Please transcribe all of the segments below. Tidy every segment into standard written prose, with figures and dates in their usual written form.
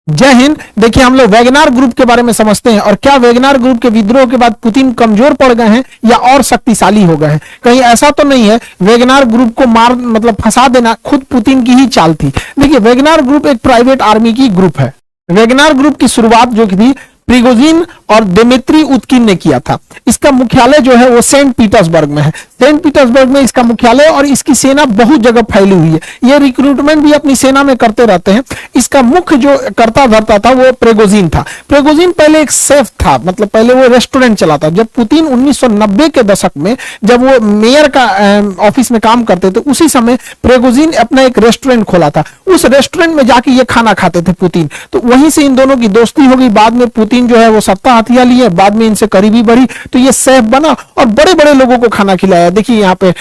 जय हिंद। देखिए, हम लोग वैगनार ग्रुप के बारे में समझते हैं और क्या वैगनार ग्रुप के विद्रोह के बाद पुतिन कमजोर पड़ गए हैं या और शक्तिशाली हो गए हैं। कहीं ऐसा तो नहीं है वैगनार ग्रुप को मार मतलब फंसा देना खुद पुतिन की ही चाल थी। देखिए, वैगनार ग्रुप एक प्राइवेट आर्मी की ग्रुप है। वैगनार ग्रुप की शुरुआत जो की थी प्रिगोजिन और दिमित्री उत्किन ने किया था। इसका मुख्यालय जो है वो सेंट पीटर्सबर्ग में है। सेंट पीटर्सबर्ग में इसका मुख्यालय और इसकी सेना बहुत जगह फैली हुई है। ये रिक्रूटमेंट भी अपनी सेना में करते रहते हैं। इसका मुख्य जो करता धरता था वो प्रिगोजिन था। प्रिगोजिन पहले एक सेफ था, मतलब पहले वो रेस्टोरेंट चलाता। जब पुतिन 1990 के दशक में जब वो मेयर का ऑफिस में काम करते थे, उसी समय प्रिगोजिन अपना एक रेस्टोरेंट खोला था। उस रेस्टोरेंट में जाके ये खाना खाते थे पुतिन। तो वहीं से इन दोनों की दोस्ती हो गई। बाद में पुतिन जो है वो सत्ता हथिया लिए, बाद में इनसे करीबी बढ़ी तो ये सेफ बना और बड़े बड़े लोगों को खाना खिलाया। देखिए यहाँ पे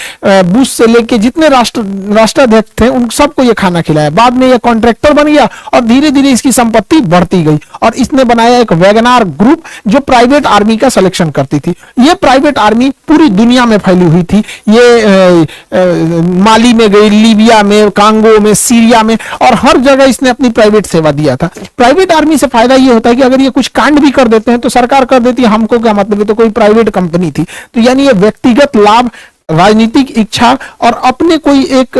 बुश से लेके जितने राष्ट्राध्यक्ष थे उन सबको ये खाना खिलाया। बाद में ये कॉन्ट्रैक्टर बन गया और धीरे धीरे इसकी संपत्ति बढ़ती गई और इसने बनाया एक वैगनार ग्रुप जो प्राइवेट आर्मी का सिलेक्शन करती थी। ये प्राइवेट आर्मी पूरी दुनिया में फैली हुई थी। ये माली में गई, लीबिया में, कांगो में, सीरिया में और हर जगह इसने अपनी प्राइवेट सेवा दिया था। प्राइवेट आर्मी से फायदा ये होता है कि अगर ये कुछ कांड भी कर देते हैं तो सरकार कर देती है, हमको क्या मतलब, ये तो कोई प्राइवेट कंपनी थी। तो यानी ये व्यक्तिगत लाभ, राजनीतिक इच्छा और अपने कोई एक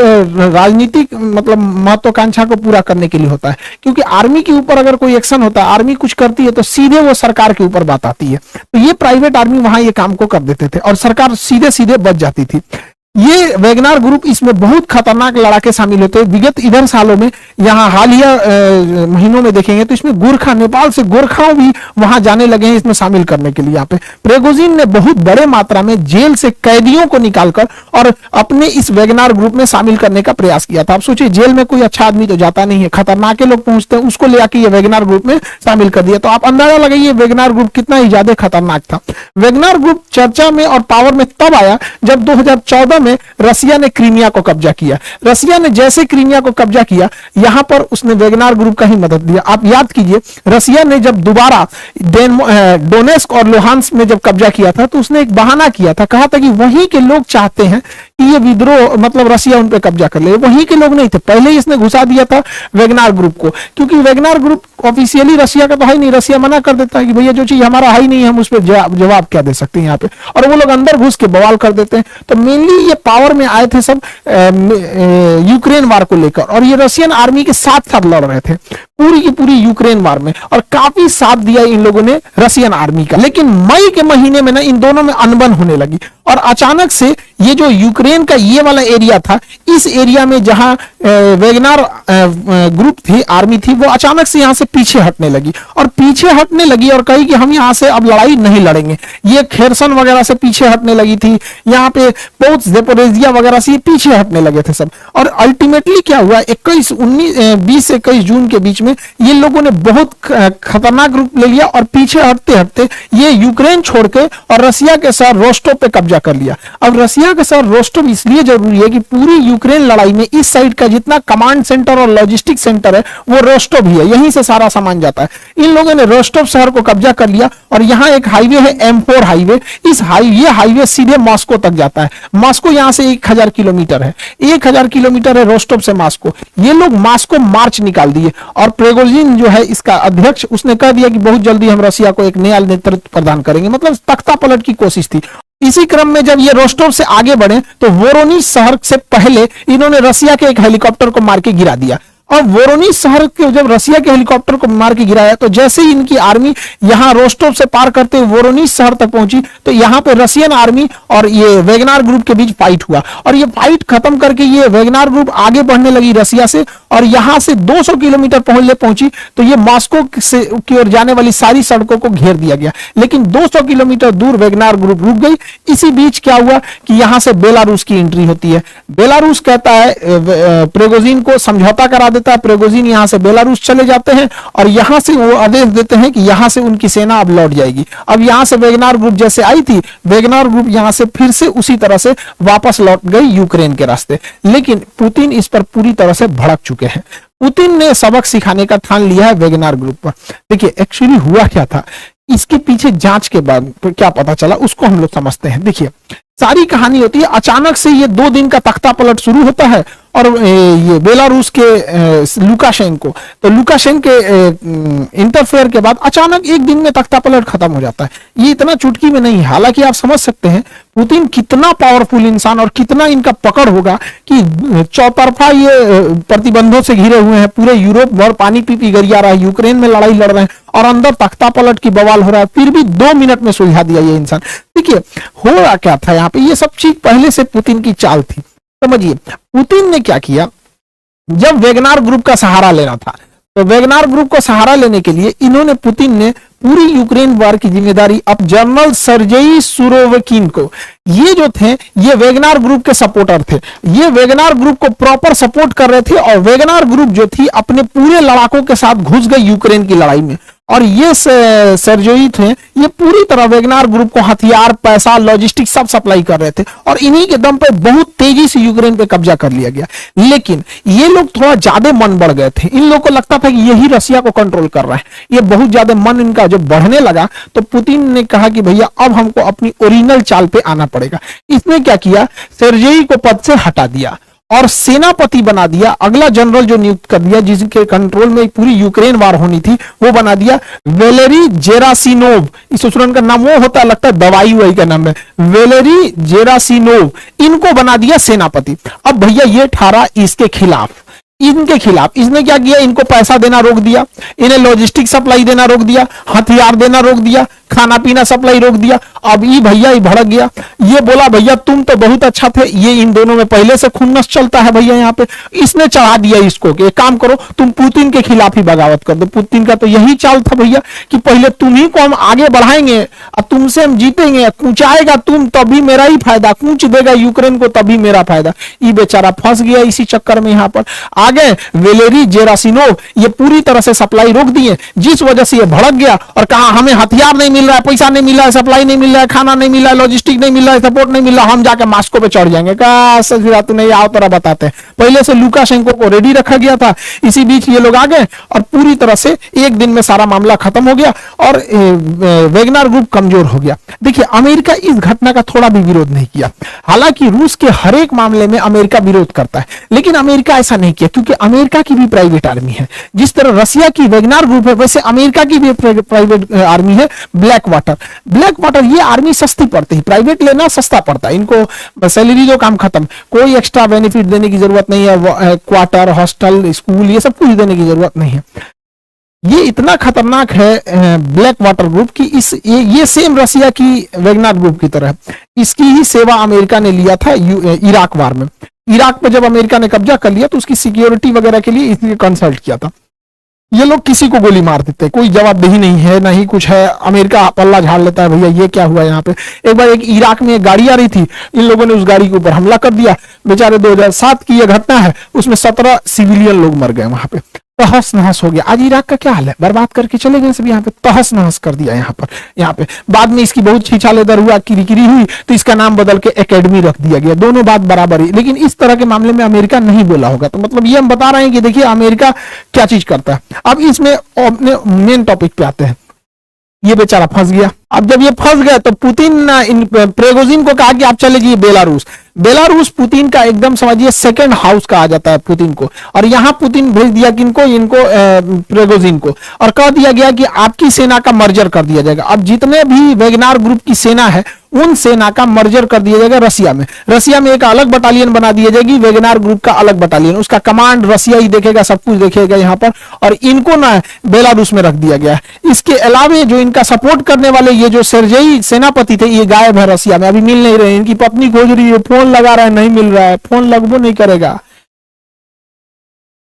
राजनीतिक मतलब महत्वाकांक्षा को पूरा करने के लिए होता है। क्योंकि आर्मी के ऊपर अगर कोई एक्शन होता है, आर्मी कुछ करती है तो सीधे वो सरकार के ऊपर बात आती है। तो ये प्राइवेट आर्मी वहां ये काम को कर देते थे और सरकार सीधे सीधे बच जाती थी। ये वैगनार ग्रुप इसमें बहुत खतरनाक लड़ाके शामिल होते हैं। विगत इधर सालों में, यहाँ हालिया महीनों में देखेंगे तो इसमें गोरखा, नेपाल से गोरखाओं भी वहां जाने लगे हैं इसमें शामिल करने के लिए। यहाँ पे प्रिगोजिन ने बहुत बड़े मात्रा में जेल से कैदियों को निकालकर और अपने इस वैगनार ग्रुप में शामिल करने का प्रयास किया था। आप सोचिए, जेल में कोई अच्छा आदमी तो जाता नहीं है, खतरनाक लोग पहुंचते हैं, उसको ले आके ये वैगनार ग्रुप में शामिल कर दिया। तो आप अंदाजा लगाइए वैगनार ग्रुप कितना ही ज्यादा खतरनाक था। वैगनार ग्रुप चर्चा में और पावर में तब आया जब 2014 में रसिया ने क्रीमिया को कब्जा किया। रसिया ने जैसे क्रीमिया को कब्जा किया, यहां पर उसने वैगनार ग्रुप का ही मदद दिया। आप याद कीजिए, रसिया ने जब दोबारा डोनेस्क और लुहांस्क में जब कब्जा किया था तो उसने एक बहाना किया था, कहा था कि वहीं के लोग चाहते हैं कि ये विद्रोह मतलब रसिया उन पे कब्जा कर ले। वहीं के लोग नहीं थे, पहले ही इसने घुसा दिया था वैगनार ग्रुप को। क्योंकि वैगनार ग्रुप ऑफिशियली रसिया का तो है नहीं, रसिया मना कर देता है कि भैया जो चीज हमारा है ही नहीं, हम उस पर जवाब क्या दे सकते हैं यहाँ पे, और वो लोग अंदर घुस के बवाल कर देते हैं। तो मेनली ये पावर में आए थे सब यूक्रेन वार को लेकर और ये रशियन आर्मी के साथ साथ लड़ रहे थे पूरी की पूरी यूक्रेन वार में और काफी साथ दिया इन लोगों ने रशियन आर्मी का। लेकिन मई के महीने में ना इन दोनों में अनबन होने लगी और अचानक से ये जो यूक्रेन का ये वाला एरिया था, इस एरिया में जहां वैगनार ग्रुप थी, आर्मी थी, वो अचानक से यहां से पीछे हटने लगी और कही कि हम यहां से अब लड़ाई नहीं लड़ेंगे। ये खेरसन वगैरह से पीछे हटने लगी थी, यहाँ पे पोर्ट ज़ेपोरिज़िया वगैरह से पीछे हटने लगे थे सब। और अल्टीमेटली क्या हुआ, 20-21 जून के बीच में ये लोगों ने बहुत खतरनाक रूप ले लिया और पीछे हटते हटते ये यूक्रेन छोड़ के और रसिया के शहर रोस्टोव पे कब्जा कर लिया। अब रसिया का शहर रोस्टोव इसलिए जरूरी है कि पूरी यूक्रेन लड़ाई में इस साइड का जितना कमांड सेंटर और लॉजिस्टिक सेंटर है वो रोस्टोव ही है, यहीं से सारा सामान जाता है। इन लोगों ने रोस्टोव शहर को कब्जा कर लिया और यहाँ एक हाईवे है M4 हाईवे। ये हाईवे सीधे मॉस्को तक जाता है। मॉस्को यहाँ से 1000 किलोमीटर है, 1000 किलोमीटर है रोस्टोव से मॉस्को। ये लोग मॉस्को मार्च निकाल दिए और प्रिगोजिन जो है इसका अध्यक्ष, उसने कह दिया कि बहुत जल्दी हम रसिया को एक नया नेतृत्व प्रदान करेंगे, मतलब तख्ता पलट की कोशिश थी। इसी क्रम में जब ये रोस्टोव से आगे बढ़े तो वोरोनिज शहर से पहले इन्होंने रसिया के एक हेलीकॉप्टर को मार के गिरा दिया। और वोरोनिज शहर के जब रसिया के हेलीकॉप्टर को मार के गिराया तो जैसे ही इनकी आर्मी यहां रोस्टोव से पार करते हुए वोरोनिज शहर तक पहुंची तो यहां पे रशियन आर्मी और ये वैगनार ग्रुप के बीच फाइट हुआ और ये फाइट खत्म करके ये वैगनार ग्रुप आगे बढ़ने लगी रसिया से और यहां से 200 किलोमीटर पहुंची तो ये मॉस्को की ओर जाने वाली सारी सड़कों को घेर दिया गया। लेकिन 200 किलोमीटर दूर वैगनार ग्रुप रुक गई। इसी बीच क्या हुआ कि यहां से बेलारूस की एंट्री होती है। बेलारूस कहता है प्रिगोजिन को समझौता करा देता है। प्रिगोजिन यहां से बेलारूस चले जाते हैं और यहां से वो आदेश देते हैं कि यहां से उनकी सेना अब लौट जाएगी। अब यहां से वैगनार ग्रुप जैसे आई थी, वैगनार ग्रुप यहां से फिर से उसी तरह से वापस लौट गई यूक्रेन के रास्ते। लेकिन पुतिन इस पर पूरी तरह से भड़क चुके हैं। पुतिन ने सबक सिखाने का ठान लिया है वैगनार ग्रुप पर। देखिए एक्चुअली हुआ क्या था, इसके पीछे जांच के बाद क्या पता चला उसको हम लोग समझते हैं। देखिए सारी कहानी होती है। अचानक से ये 2 दिन का तख्ता पलट शुरू होता है और ये बेलारूस के लुकाशेंको, तो लुकाशेंको के इंटरफेयर के बाद अचानक एक दिन में तख्ता पलट खत्म हो जाता है। ये इतना चुटकी में नहीं है। हालांकि आप समझ सकते हैं पुतिन कितना पावरफुल इंसान और कितना इनका पकड़ होगा कि चौतरफा ये प्रतिबंधों से घिरे हुए हैं, पूरे यूरोप भर पानी पी पी गरिया रहा है, यूक्रेन में लड़ाई लड़ रहे हैं और अंदर तख्ता पलट की बवाल हो रहा है, फिर भी 2 मिनट में सुलझा दिया ये इंसान। देखिए हो रहा क्या था यहाँ पे, ये सब चीज पहले से पुतिन की चाल थी। समझिए पुतिन ने क्या किया, जब वेगनार ग्रुप का सहारा लेना था तो वेगनार ग्रुप को सहारा लेने के लिए इन्होंने, पुतिन ने पूरी यूक्रेन वार की जिम्मेदारी अब जनरल सर्जेई सुरोविकिन को, ये जो थे ये वेगनार ग्रुप के सपोर्टर थे, ये वेगनार ग्रुप को प्रॉपर सपोर्ट कर रहे थे और वेगनार ग्रुप जो थी अपने पूरे लड़ाकों के साथ घुस गई यूक्रेन की लड़ाई में। और ये सर्जेई थे, ये पूरी तरह वेगनार ग्रुप को हथियार, पैसा, लॉजिस्टिक सब सप्लाई कर रहे थे और इन्हीं के दम पे बहुत तेजी से यूक्रेन पे कब्जा कर लिया गया। लेकिन ये लोग थोड़ा ज्यादा मन बढ़ गए थे, इन लोगों को लगता था कि यही रसिया को कंट्रोल कर रहा है। ये बहुत ज्यादा मन इनका जब बढ़ने लगा तो पुतिन ने कहा कि भैया अब हमको अपनी ओरिजिनल चाल पे आना पड़ेगा। इसने क्या किया, सर्जेई को पद से हटा दिया और सेनापति बना दिया, अगला जनरल जो नियुक्त कर दिया जिसके कंट्रोल में पूरी यूक्रेन वार होनी थी वो बना दिया वेलेरी जेरासिनोव। इस स्टूडेंट का नाम वो होता है, लगता है दवाई वही का नाम है, वेलेरी जेरासिनोव, इनको बना दिया सेनापति। अब भैया ये ठहरा इसके खिलाफ, इनके खिलाफ इसने क्या किया, इनको पैसा देना रोक दिया, इन्हें लॉजिस्टिक सप्लाई देना रोक दिया, हथियार देना रोक दिया, खाना पीना सप्लाई रोक दिया। अब ये भैया ही भड़क गया, ये बोला भैया तुम तो बहुत अच्छा थे, ये इन दोनों में पहले से खुन्नस चलता है भैया यहाँ पे। इसने चढ़ा दिया इसको कि एक काम करो तुम पुतिन के खिलाफ ही बगावत कर दो। पुतिन का तो यही चाल था भैया कि पहले तुम्ही को हम आगे बढ़ाएंगे और तुमसे हम जीतेंगे, कूचाएगा तुम तभी मेरा ही फायदा, कूच देगा यूक्रेन को तभी मेरा फायदा। ये बेचारा फंस गया इसी चक्कर में। यहाँ पर आगे वेलेरी जेरासिनोव ये पूरी तरह से सप्लाई रोक दिए, जिस वजह से ये भड़क गया और कहा हमें हथियार नहीं मिल रहा है, पैसा नहीं मिल रहा है, सप्लाई नहीं मिल रहा है, खाना नहीं मिल रहा है, लॉजिस्टिक नहीं मिल रहा है, सपोर्ट नहीं मिल रहा, हम जाके मास्को पे चढ़ जाएंगे। नहीं आओ तरह बताते हैं, पहले से लुकाशेंको को रेडी रखा गया था। इसी बीच ये लोग आ गए और पूरी तरह से एक दिन में सारा मामला खत्म हो गया और वेगनार ग्रुप कमजोर हो गया। देखिए अमेरिका इस घटना का थोड़ा भी विरोध नहीं किया, हालांकि रूस के हर एक मामले में अमेरिका विरोध करता है, लेकिन अमेरिका ऐसा नहीं किया क्योंकि अमेरिका की भी प्राइवेट आर्मी है। जिस तरह रसिया की वेगनार ग्रुप है वैसे अमेरिका की भी प्राइवेट आर्मी है ब्लैक वाटर। ब्लैक वाटर ये आर्मी सस्ती पड़ती है, प्राइवेट लेना सस्ता पड़ता है, इनको सैलरी दो काम खत्म, कोई एक्स्ट्रा बेनिफिट देने की जरूरत नहीं है, क्वार्टर, हॉस्टल, स्कूल ये सब कुछ देने की जरूरत नहीं है। ये इतना खतरनाक है ब्लैक वाटर ग्रुप की ये सेम रसिया की वेगनार ग्रुप की तरह है। इसकी ही सेवा अमेरिका ने लिया था इराक वार में। इराक पे जब अमेरिका ने कब्जा कर लिया तो उसकी सिक्योरिटी वगैरह के लिए इसलिए कंसल्ट किया था। ये लोग किसी को गोली मार देते, कोई जवाबदेही नहीं है, ना ही कुछ है, अमेरिका पल्ला झाड़ लेता है भैया ये क्या हुआ यहाँ पे। एक बार एक इराक में एक गाड़ी आ रही थी, इन लोगों ने उस गाड़ी के ऊपर हमला कर दिया, बेचारे 2007 की यह घटना है, उसमें 17 सिविलियन लोग मर गए वहां पे, तहस नहस हो गया। आज इराक का क्या हाल है, बर्बाद करके चले गए सब, यहाँ पे तहस नहस कर दिया। यहाँ पे बाद में इसकी बहुत छीछालेदर हुआ, किरकिरी हुई तो इसका नाम बदल के एकेडमी रख दिया गया। दोनों बात बराबर ही, लेकिन इस तरह के मामले में अमेरिका नहीं बोला होगा। तो मतलब ये हम बता रहे हैं कि देखिए अमेरिका क्या चीज करता है। अब इसमें अपने मेन टॉपिक पे आते हैं। ये बेचारा फंस गया। अब जब ये फंस गया तो पुतिन प्रेगोजिन को कहा कि आप चले जाइए बेलारूस। बेलारूस पुतिन का एकदम समझिए सेकंड हाउस कहा जाता है पुतिन को, और यहां पुतिन भेज दिया किनको, इनको प्रेगोजिन को, और कह दिया गया कि आपकी सेना का मर्जर कर दिया जाएगा। अब जितने भी वेगनार ग्रुप की सेना है उन सेना का मर्जर कर दिया जाएगा रसिया में। रसिया में एक अलग बटालियन बना दी जाएगी, वेगनार ग्रुप का अलग बटालियन, उसका कमांड रसिया ही देखेगा, सब कुछ देखेगा यहाँ पर, और इनको ना बेलारूस में रख दिया गया है। इसके अलावा जो इनका सपोर्ट करने वाले ये जो सर्जेई सेनापति थे ये गायब है रसिया में, अभी मिल नहीं रहे। इनकी पत्नी खोज रही है, फोन लगा रहा है, नहीं मिल रहा है, फोन लगभो नहीं करेगा।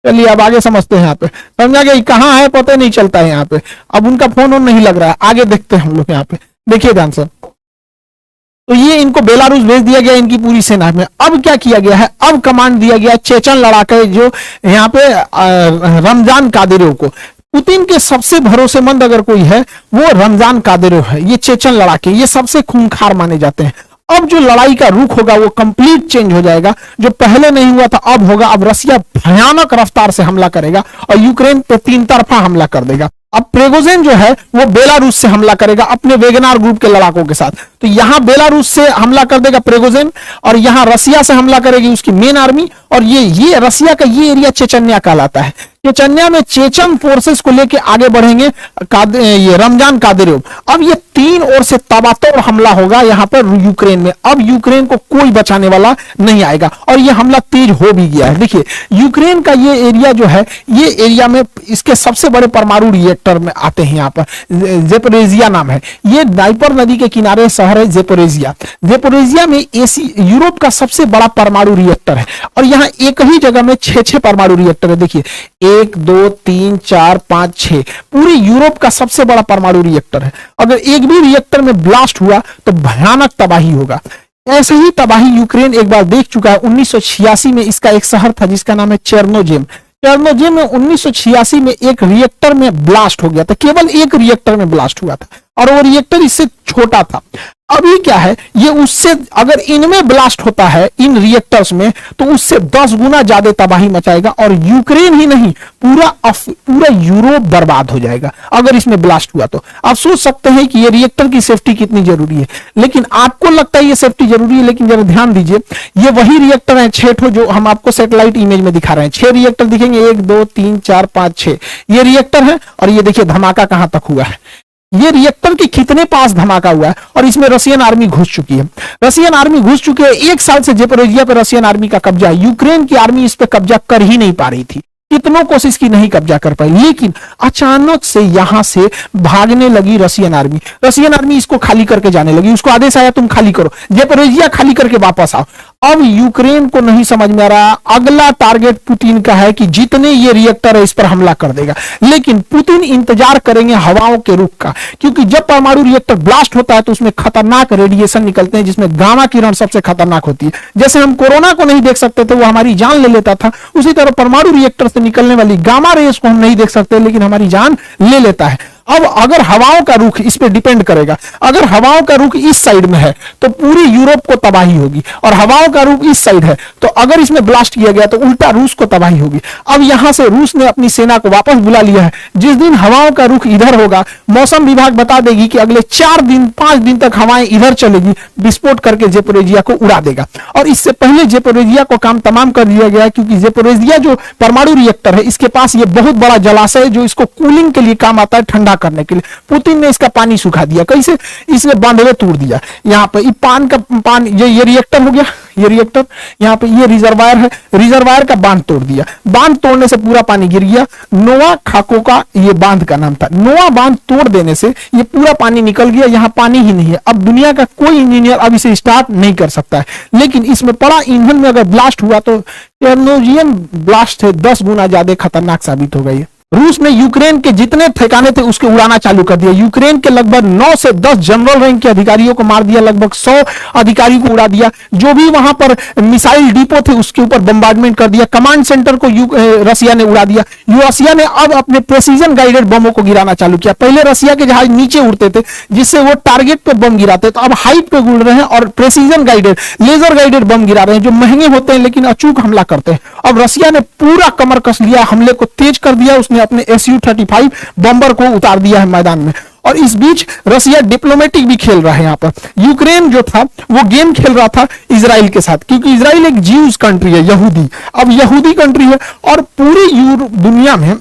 चलिए अब आगे समझते हैं। यहाँ पे समझा गया कहाँ है पता नहीं चलता है यहाँ पे, अब उनका फोन नहीं लग रहा है। आगे देखते हैं हम लोग, यहाँ पे देखिए ध्यान से। तो ये इनको बेलारूस भेज दिया गया इनकी पूरी सेना में। अब क्या किया गया है, अब कमांड दिया गया चेचन लड़ाके जो यहाँ पे रमजान कादिरोव को। पुतिन के सबसे भरोसेमंद अगर कोई है वो रमजान कादिरोव है। ये चेचन लड़ाके ये सबसे खूंखार माने जाते हैं। अब जो लड़ाई का रुख होगा वो कंप्लीट चेंज हो जाएगा, जो पहले नहीं हुआ था अब होगा। अब रसिया भयानक रफ्तार से हमला करेगा और यूक्रेन पे 3 तरफा हमला कर देगा। अब प्रिगोजिन जो है वो बेलारूस से हमला करेगा अपने वेगनार ग्रुप के लड़ाकों के साथ। तो यहां बेलारूस से हमला कर देगा प्रिगोजिन, और यहां रसिया से हमला करेगी उसकी मेन आर्मी। और ये रसिया का ये एरिया चेचन्या कहलाता है। चेचन्या में चेचन फोर्सेस को लेके आगे बढ़ेंगे ये रमजान कादिरोव। अब ये तीन ओर से तबातोड़ हमला होगा यहां पर यूक्रेन में। अब यूक्रेन को कोई बचाने वाला नहीं आएगा, और ये हमला तेज हो भी गया है। देखिए यूक्रेन का ये एरिया जो है, ये एरिया में इसके सबसे बड़े परमाणु रिएक्टर में आते हैं। यहाँ पर ज़ेपोरिजिया नाम है, ये डाइपर नदी के किनारे शहर है ज़ेपोरिजिया। ज़ेपोरिजिया में यूरोप का सबसे बड़ा परमाणु रिएक्टर है, और यहाँ एक ही जगह में 6 परमाणु रिएक्टर है। देखिए 1 2 3 4 5 6, पूरे यूरोप का सबसे बड़ा परमाणु रिएक्टर है। अगर एक भी रिएक्टर में ब्लास्ट हुआ तो भयानक तबाही होगा। ऐसे ही तबाही यूक्रेन एक बार देख चुका है। 1986 में इसका एक शहर था जिसका नाम है चेर्नोजेम। चेर्नोजेम में 1986 में एक रिएक्टर में ब्लास्ट हो गया था, केवल एक रिएक्टर में ब्लास्ट हुआ था, और वो रिएक्टर इससे छोटा था। अभी क्या है, ये उससे अगर इनमें ब्लास्ट होता है इन रिएक्टर्स में, तो उससे 10 गुना ज्यादा तबाही मचाएगा, और यूक्रेन ही नहीं पूरा यूरोप बर्बाद हो जाएगा अगर इसमें ब्लास्ट हुआ तो। आप सोच सकते हैं कि ये रिएक्टर की सेफ्टी कितनी जरूरी है। लेकिन आपको लगता है ये सेफ्टी जरूरी है, लेकिन जरा ध्यान दीजिए, ये वही रिएक्टर है 6 ठो जो हम आपको सैटेलाइट इमेज में दिखा रहे हैं। 6 रिएक्टर दिखेंगे, 1 2 3 4 5 6 ये रिएक्टर है। और ये देखिए धमाका कहां तक हुआ है, ये रिएक्टर के कितने पास धमाका हुआ है, और इसमें रशियन आर्मी घुस चुकी है। रशियन आर्मी घुस चुकी है। 1 साल से ज़ेपोरिजिया पर रशियन आर्मी का कब्जा है। यूक्रेन की आर्मी इस पर कब्जा कर ही नहीं पा रही थी, कितनों कोशिश की नहीं कब्जा कर पाई। लेकिन अचानक से यहां से भागने लगी रशियन आर्मी। रशियन आर्मी इसको खाली करके जाने लगी, उसको आदेश आया तुम खाली करो, ज़ेपोरिजिया खाली करके वापस आओ। अब यूक्रेन को नहीं समझ में आ रहा, अगला टारगेट पुतिन का है कि जितने ये रिएक्टर है इस पर हमला कर देगा। लेकिन पुतिन इंतजार करेंगे हवाओं के रुख का, क्योंकि जब परमाणु रिएक्टर ब्लास्ट होता है तो उसमें खतरनाक रेडिएशन निकलते हैं, जिसमें गामा किरण सबसे खतरनाक होती है। जैसे हम कोरोना को नहीं देख सकते थे, वो हमारी जान ले लेता था, उसी तरह परमाणु रिएक्टर से निकलने वाली गामा रेस को हम नहीं देख सकते, लेकिन हमारी जान ले लेता है। अब अगर हवाओं का रुख इस पे डिपेंड करेगा, अगर हवाओं का रुख इस साइड में है तो पूरी यूरोप को तबाही होगी, और हवाओं का रुख इस साइड है तो अगर इसमें ब्लास्ट किया गया तो उल्टा रूस को तबाही होगी। अब यहां से रूस ने अपनी सेना को वापस बुला लिया है। जिस दिन हवाओं का रुख इधर होगा, मौसम विभाग बता देगी कि अगले 4 दिन 5 दिन तक हवाएं इधर चलेगी, विस्फोट करके ज़ेपोरिजिया को उड़ा देगा। और इससे पहले ज़ेपोरिजिया को काम तमाम कर दिया गया, क्योंकि ज़ेपोरिजिया जो परमाणु रिएक्टर है इसके पास ये बहुत बड़ा जलाशय है जो इसको कूलिंग के लिए काम आता है, ठंडा करने के लिए। पुतिन ने इसका पानी सुखा दिया। कैसे? इसने बांधवे तोड़ दिया। यहाँ पे ये रिएक्टर हो गया, ये रिएक्टर, यहाँ पे ये रिजर्वायर है, रिजर्वायर का बांध तोड़ दिया। बांध तोड़ने से पूरा पानी गिर गया। नोआ खाकोका ये बांध का नाम था। नोआ बांध तोड़ देने से ये पूरा पानी निकल गया, यहाँ पानी ही नहीं है। अब दुनिया का कोई इंजीनियर अब इसे स्टार्ट नहीं कर सकता है। लेकिन इसमें पड़ा ईंधन में अगर ब्लास्ट हुआ तो चेर्नोजियम ब्लास्ट से 10 गुना ज्यादा खतरनाक साबित हो गई। रूस ने यूक्रेन के जितने ठिकाने थे उसके उड़ाना चालू कर दिया। यूक्रेन के लगभग 9 से 10 जनरल रैंक के अधिकारियों को मार दिया, लगभग 100 अधिकारियों को उड़ा दिया। जो भी वहां पर मिसाइल डिपो थे उसके ऊपर बम्बार्डमेंट कर दिया। कमांड सेंटर को रसिया ने उड़ा दिया। रसिया ने अब अपने प्रेसिजन गाइडेड बमों को गिराना चालू किया। पहले रसिया के जहाज नीचे उड़ते थे जिससे वो टारगेट पे बम गिराते, तो अब हाइट पे उड़ रहे हैं और precision guided laser guided bomb गिरा रहे हैं, जो महंगे होते हैं लेकिन अचूक हमला करते हैं। अब रसिया ने पूरा कमर कस लिया, हमले को तेज कर दिया। उसने अपने Su-35 बम्बर को उतार दिया है मैदान में। और इस बीच रसिया डिप्लोमेटिक भी खेल रहा है। यहाँ पर यूक्रेन जो था वो गेम खेल रहा था इजराइल के साथ, क्योंकि इजराइल एक ज्यूज कंट्री है, यहूदी। अब यहूदी कंट्री है और पूरी दुनिया में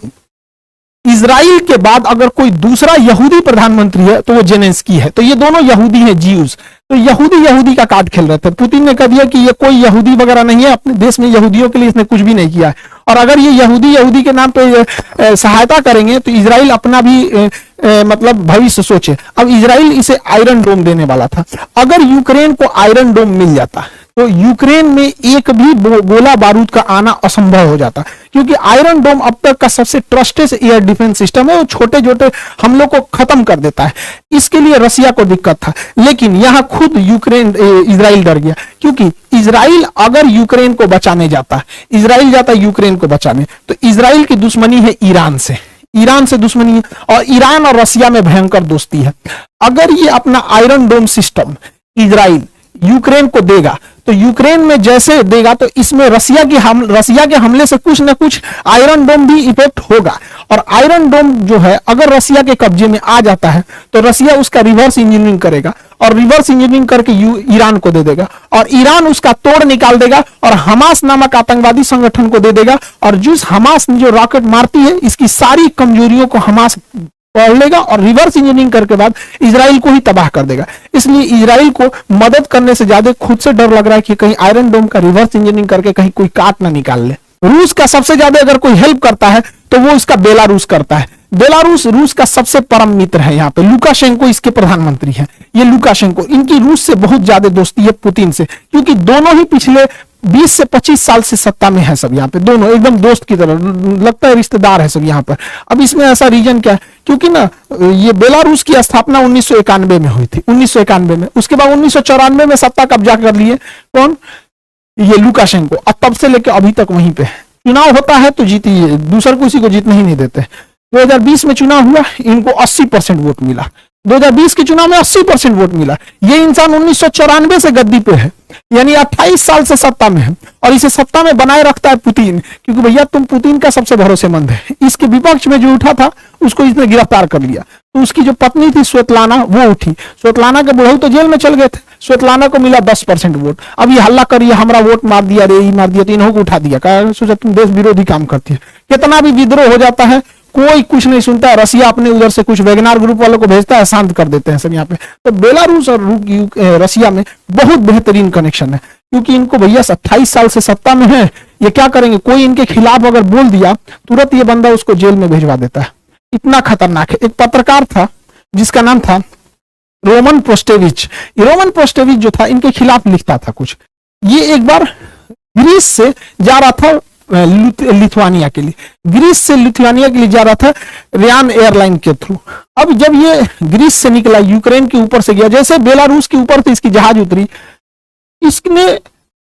इजराइल के बाद अगर कोई दूसरा यहूदी प्रधानमंत्री है तो वो जेलेंस्की है। तो ये दोनों यहूदी हैं, ज्यूज। तो यहूदी का कार्ड खेल रहे थे। पुतिन ने कह दिया कि ये कोई यहूदी वगैरह नहीं है, अपने देश में यहूदियों के लिए इसने कुछ भी नहीं किया है, और अगर ये यहूदी के नाम पे सहायता करेंगे तो इजराइल अपना भी मतलब भविष्य सोचे। अब इजराइल इसे आयरन डोम देने वाला था। अगर यूक्रेन को आयरन डोम मिल जाता तो यूक्रेन में एक भी गोला बारूद का आना असंभव हो जाता, क्योंकि आयरन डोम अब तक का सबसे ट्रस्टेड एयर डिफेंस सिस्टम है। वो छोटे छोटे हमलों को खत्म कर देता है। इसके लिए रसिया को दिक्कत था, लेकिन यहां खुद इजराइल डर गया, क्योंकि इजराइल अगर यूक्रेन को बचाने जाता, इजराइल जाता यूक्रेन को बचाने, तो इजराइल की दुश्मनी है ईरान से। ईरान से दुश्मनी है, और ईरान और रसिया में भयंकर दोस्ती है। अगर ये अपना आयरन डोम सिस्टम इजराइल यूक्रेन को देगा तो यूक्रेन में जैसे देगा तो इसमें रसिया के हमले से कुछ ना कुछ आयरन डोम भी इफेक्ट होगा। और आयरन डोम जो है अगर रसिया के कब्जे में आ जाता है तो रसिया उसका रिवर्स इंजीनियरिंग करेगा और रिवर्स इंजीनियरिंग करके ईरान को दे देगा और ईरान उसका तोड़ निकाल देगा और हमास नामक आतंकवादी संगठन को दे देगा। और जिस हमास जो रॉकेट मारती है इसकी सारी कमजोरियों को हमास पढ़ लेगा और रिवर्स इंजीनियरिंग करके बाद इजराइल को ही तबाह कर देगा। इसलिए इजराइल को मदद करने से ज्यादा खुद से डर लग रहा है कि कहीं आयरन डोम का रिवर्स इंजीनियरिंग करके कहीं कोई काट ना निकाल ले। रूस का सबसे ज्यादा अगर कोई हेल्प करता है तो वो इसका बेलारूस करता है। बेलारूस रूस का सबसे परम मित्र है। यहाँ पे लुकाशेंको इसके प्रधानमंत्री हैं। ये लुकाशेंको, इनकी रूस से बहुत ज्यादा दोस्ती है पुतिन से, क्योंकि दोनों ही पिछले 20 से 25 साल से सत्ता में है सब। यहाँ पे दोनों एकदम दोस्त की तरह, लगता है रिश्तेदार है सब यहाँ पर। अब इसमें ऐसा रीजन क्या है, क्योंकि ना ये बेलारूस की स्थापना 1991 में हुई थी, 1991 में। उसके बाद 1994 में सत्ता कब्जा कर लिए कौन, ये लुकाशेंको। अब तब से लेकर अभी तक वहीं पे है। चुनाव होता है तो जीती है, दूसर किसी को जीतने ही नहीं देते। 2020 में चुनाव हुआ, इनको 80% वोट मिला। 2020 के चुनाव में 80% वोट मिला। ये इंसान 1994 से गद्दी पे है, यानी 28 साल से सत्ता में है और इसे सत्ता में बनाए रखता है पुतिन, क्योंकि भैया तुम पुतिन का सबसे भरोसेमंद है। इसके विपक्ष में जो उठा था उसको इसने गिरफ्तार कर लिया। तो उसकी जो पत्नी थी स्वेतलाना, वो उठी। स्वेतलाना के बुढ़ऊ तो जेल में चल गए थे, स्वेतलाना को मिला 10% वोट। अब ये हल्ला करिए हमारा वोट मार दिया रे, मार दिया, तो इन्हों को उठा दिया। कहा सोचा तुम देश विरोधी काम करती है। कितना भी विद्रोह हो जाता है कोई कुछ नहीं सुनता है। रसिया अपने उधर से कुछ वेगनार ग्रुप वालों को भेजता है, शांत कर देते हैं सब यहाँ पे। तो बेलारूस और रसिया में बहुत बेहतरीन कनेक्शन है, क्योंकि इनको भैया 28 साल से सत्ता में है। ये क्या करेंगे, कोई इनके खिलाफ अगर बोल दिया तुरंत ये बंदा उसको जेल में भेजवा देता है। इतना खतरनाक है। एक पत्रकार था जिसका नाम था रोमन प्रोस्टेविच। रोमन प्रोस्टेविच जो था इनके खिलाफ लिखता था कुछ। ये एक बार ग्रीस से जा रहा था लिथुआनिया के लिए, ग्रीस से लिथुआनिया के लिए जा रहा था रियान एयरलाइन के थ्रू। अब जब ये ग्रीस से निकला, यूक्रेन के ऊपर से गया, जैसे बेलारूस के ऊपर से इसकी जहाज उतरी, इसने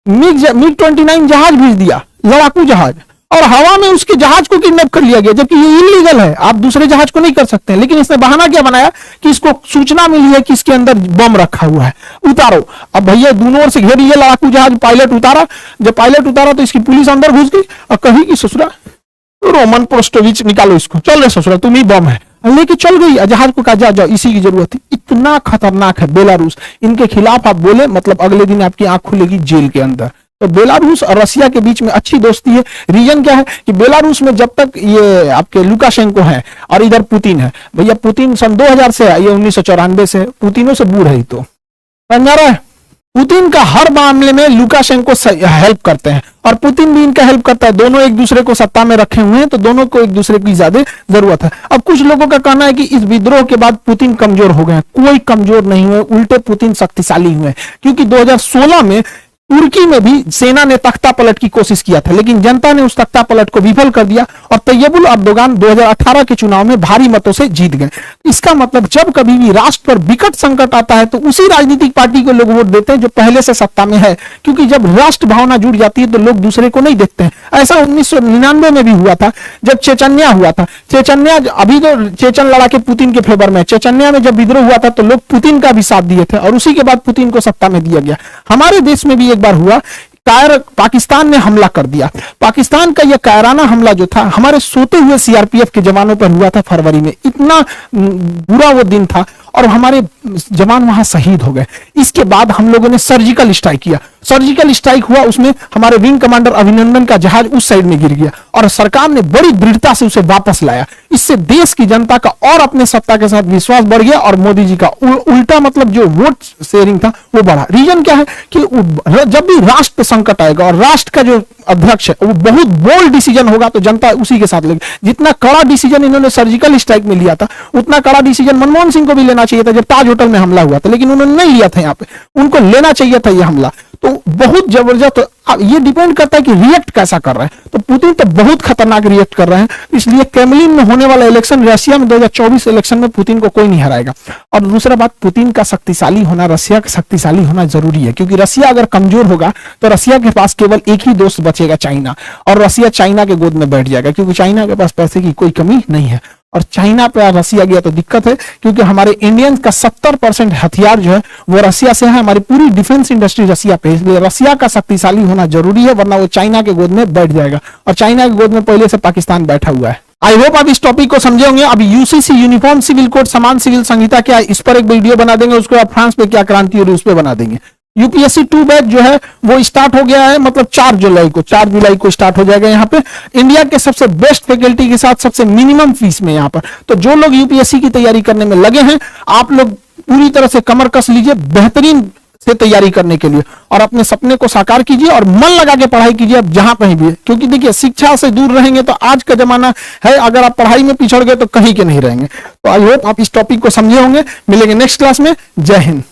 मिग 29 जहाज भेज दिया, लड़ाकू जहाज, और हवा में उसके जहाज को किडनैप कर लिया गया, जबकि ये इलीगल है। आप दूसरे जहाज को नहीं कर सकते हैं। लेकिन इसने बहाना क्या बनाया कि इसको सूचना मिली है कि इसके अंदर बम रखा हुआ है, उतारो। अब भैया दोनों ओर से घेरी ये लड़ाकू जहाज, पायलट उतारा। जब पायलट उतारा तो इसकी पुलिस अंदर घुस गई और कही कि ससुरा रोमन प्रोस्टोविच निकालो इसको, चल रहे ससुरा तुम ही बम है, लेके चल गई। जहाज को कहा जाओ, इसी की जरूरत थी। इतना खतरनाक है बेलारूस। इनके खिलाफ आप बोले मतलब अगले दिन आपकी आंख खुलेगी जेल के अंदर। तो बेलारूस और रसिया के बीच में अच्छी दोस्ती है। रीजन क्या है कि बेलारूस में जब तक ये आपके लुकाशेंको है और इधर पुतिन है, भैया पुतिन सन 2000 से है, ये 1994 से, पुतिनों से बूढ़ है। तो समझा रहा है, पुतिन का हर मामले में लुकाशेंको हेल्प करते हैं और पुतिन भी इनका हेल्प करता है। दोनों एक दूसरे को सत्ता में रखे हुए हैं, तो दोनों को एक दूसरे की ज्यादा जरूरत है। अब कुछ लोगों का कहना है कि इस विद्रोह के बाद पुतिन कमजोर हो गए। कोई कमजोर नहीं हुए, उल्टे पुतिन शक्तिशाली हुए, क्योंकि 2016 में तुर्की में भी सेना ने तख्ता पलट की कोशिश किया था, लेकिन जनता ने उस तख्ता पलट को विफल कर दिया और तैयबुल अर्दोगान 2018 के चुनाव में भारी मतों से जीत गए। इसका मतलब जब कभी भी राष्ट्र पर विकट संकट आता है तो उसी राजनीतिक पार्टी को लोग वोट देते हैं जो पहले से सत्ता में है, क्योंकि जब राष्ट्र भावना जुड़ जाती है तो लोग दूसरे को नहीं देखते हैं। ऐसा 1999 में भी हुआ था जब चेचन्या हुआ था। चेचन्या, अभी तो चेचन लड़ा के पुतिन के फेवर में, चेचन्या में जब विद्रोह हुआ था तो लोग पुतिन का भी साथ दिए थे और उसी के बाद पुतिन को सत्ता में दिया गया। हमारे देश में भी एक बार हुआ, पाकिस्तान ने हमला कर दिया। पाकिस्तान का यह कायराना हमला जो था हमारे सोते हुए सीआरपीएफ के जवानों पर हुआ था फरवरी में। इतना बुरा वो दिन था और हमारे जवान वहां शहीद हो गए। इसके बाद हम लोगों ने सर्जिकल स्ट्राइक किया। सर्जिकल स्ट्राइक हुआ, उसमें हमारे विंग कमांडर अभिनंदन का जहाज उस साइड में गिर गया और सरकार ने बड़ी दृढ़ता से उसे वापस लाया। इससे देश की जनता का और अपने सत्ता के साथ विश्वास बढ़ गया और मोदी जी का उल्टा मतलब जो वोट शेयरिंग था वो बढ़ा। रीजन क्या है कि जब भी राष्ट्र पे संकट आएगा और राष्ट्र का जो अध्यक्ष है वो बहुत बोल्ड डिसीजन होगा तो जनता उसी के साथ लेगी। जितना कड़ा डिसीजन इन्होंने सर्जिकल स्ट्राइक में लिया था उतना कड़ा डिसीजन मनमोहन सिंह को भी लेना चाहिए था जब ताज होटल में हमला हुआ था, लेकिन उन्होंने नहीं लिया था। यहाँ पे उनको लेना चाहिए था ये हमला। तो बहुत जबरदस्त। ये डिपेंड करता है कि रिएक्ट कैसा कर रहे हैं। तो पुतिन तो बहुत खतरनाक रिएक्ट कर रहे हैं, इसलिए क्रेमलिन में होने वाला इलेक्शन, रशिया में 2024 इलेक्शन में पुतिन को कोई नहीं हराएगा। और दूसरा बात, पुतिन का शक्तिशाली होना, रसिया का शक्तिशाली होना जरूरी है, क्योंकि रसिया अगर कमजोर होगा तो रसिया के पास केवल एक ही दोस्त बचेगा, चाइना, और रसिया चाइना के गोद में बैठ जाएगा, क्योंकि चाइना के पास पैसे की कोई कमी नहीं है। और चाइना पे रसिया गया तो दिक्कत है, क्योंकि हमारे इंडियंस का 70% हथियार जो है वो रसिया से है। हमारी पूरी डिफेंस इंडस्ट्री रसिया पे है, इसलिए रसिया का शक्तिशाली होना जरूरी है, वरना वो चाइना के गोद में बैठ जाएगा, और चाइना के गोद में पहले से पाकिस्तान बैठा हुआ है। आई होप आप इस टॉपिक को समझे होंगे। अब यूसीसी यूनिफॉर्म सिविल कोड समान सिविल संहिता क्या है, इस पर एक वीडियो बना देंगे, उसके बाद फ्रांस पे क्या क्रांति हो रही उस पर बना देंगे। यूपीएससी 2 बैच जो है वो स्टार्ट हो गया है, मतलब 4 जुलाई को स्टार्ट हो जाएगा। यहाँ पे इंडिया के सबसे बेस्ट फैकल्टी के साथ सबसे मिनिमम फीस में यहाँ पर। तो जो लोग यूपीएससी की तैयारी करने में लगे हैं, आप लोग पूरी तरह से कमर कस लीजिए बेहतरीन से तैयारी करने के लिए, और अपने सपने को साकार कीजिए और मन लगा के पढ़ाई कीजिए अब जहां कहीं भी है। क्योंकि देखिए शिक्षा से दूर रहेंगे तो आज का जमाना है, अगर आप पढ़ाई में पिछड़ गए तो कहीं के नहीं रहेंगे। तो आई होप आप इस टॉपिक को समझे होंगे। मिलेंगे नेक्स्ट क्लास में। जय हिंद।